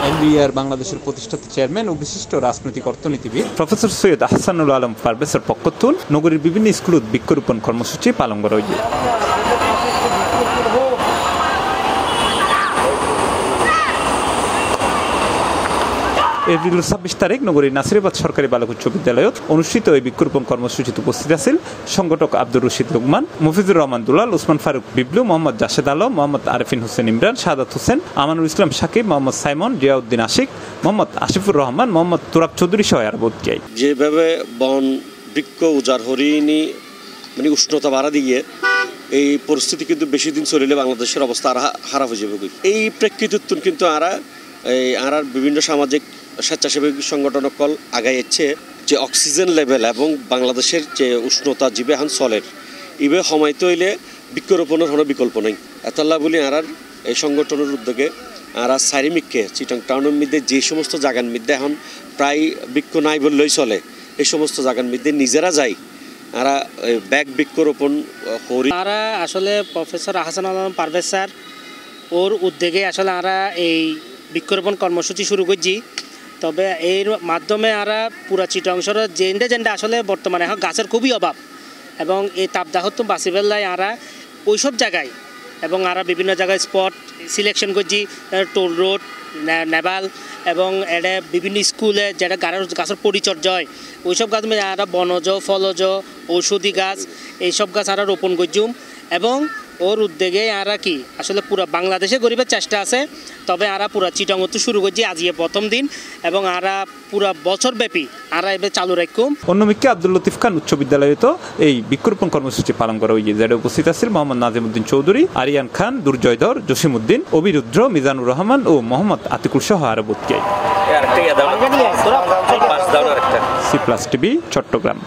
NBR বাংলাদেশের প্রতিষ্ঠাতা chairman ও বিশিষ্ট রাজনৈতিক অর্থনীতিবিদ প্রফেসর সৈয়দ আহসানুল আলম পারভেজের পক্ষতুন নগরীর বিভিন্ন স্কুলত বৃক্ষরোপণ কর্মসূচি পালন করা হয়েছে। এপ্রিল 26 তারিখ নগরীর নাসিরাবাদ সরকারি বালক উচ্চ বিদ্যালয়ত অনুষ্ঠিত এই বৃক্ষরোপণ কর্মসূচিতে উপস্থিত আছেন সংগঠক আব্দুর রশিদ লুকমান, মুফিজুর রহমান দুলাল, ওসমান ফারুক বিপ্লু, মোহাম্মদ জাশেদ আলম, মোহাম্মদ আরেফিন হোসেন ইমরান, শাহাদাত হোসেন, আমানুল ইসলাম সাকিব, মোহাম্মদ সাইমন, জিয়াউদ্দিন আশিক, মোহাম্মদ আসিফুর রহমান, মোহাম্মদ তুরাব চৌধুরী সহ আরো বোধকেই। যেভাবে বন বৃক্ষ উজাড় হরিণী মানে উষ্ণতা বাড়া দিয়ে এই পরিস্থিতি কিন্তু বেশি দিন চলিলে বাংলাদেশের অবস্থা আর খারাপ হয়ে যাবে। এই প্রেক্ষিতে কিন্তু আর বিভিন্ন সামাজিক স্বেচ্ছাসেবী সংগঠন কল আগাইছে যে অক্সিজেন লেভেল এবং বাংলাদেশের যে উষ্ণতা জীবে এখন চলের ইবে সময়তে হইলে বৃক্ষরোপণের কোনো বিকল্প নেই। এতলা বলি আর এই সংগঠনের উদ্যোগে আর চারিমিককে চিটাং টাউনের মধ্যে যে সমস্ত জায়গার মধ্যে এখন প্রায় বৃক্ষ নাই বললেই চলে, এই সমস্ত জায়গার মধ্যে নিজেরা যায় আর ব্যাগ বৃক্ষরোপণ করি। আমরা আসলে প্রফেসর আহসানুল আলম পারভেজ স্যার ওর উদ্যোগে আসলে আমরা এই বৃক্ষরোপণ কর্মসূচি শুরু করছি। তবে এর মাধ্যমে আমরা পুরা চিটাংশর জেন্ডে আসলে বর্তমানে এখন গাছের খুবই অভাব এবং এই তাপদাহত্ব বাঁচিবেলায় আমরা ওইসব জায়গায় এবং আমরা বিভিন্ন জায়গায় স্পট সিলেকশন করছি, টোল রোড, নেভাল এবং এটা বিভিন্ন স্কুলে যেটা গাছের পরিচর্যা হয় ওইসব গাছ আমরা বনজ, ফলজ, ঔষধি গাছ এইসব গাছ আমরা রোপণ করছুম এবং ওর উদ্যোগে আমরা কি আসলে পুরো বাংলাদেশে গরিবের চেষ্টা আছে। তবে আমরা পুরা চিটাংত শুরু করছি আজকে প্রথম দিন এবং আমরা পুরা বছর ব্যাপী আমরা এবার চালু রাখুম। অন্যদিকে আব্দুল লতিফ খান উচ্চ বিদ্যালয়ে তো এই বৃক্ষরোপণ কর্মসূচি পালন করা হয়েছে, যেটা উপস্থিত আছেন মোহাম্মদ নাজিমউদ্দিন চৌধুরী, আরিয়ান খান, দুর্জয়ধর, জসিমউদ্দিন, অবিরুদ্র, মিজানুর রহমান ও মোহাম্মদ আতিকুল সহ আরো বোধকেই। C+ TV Chittagong.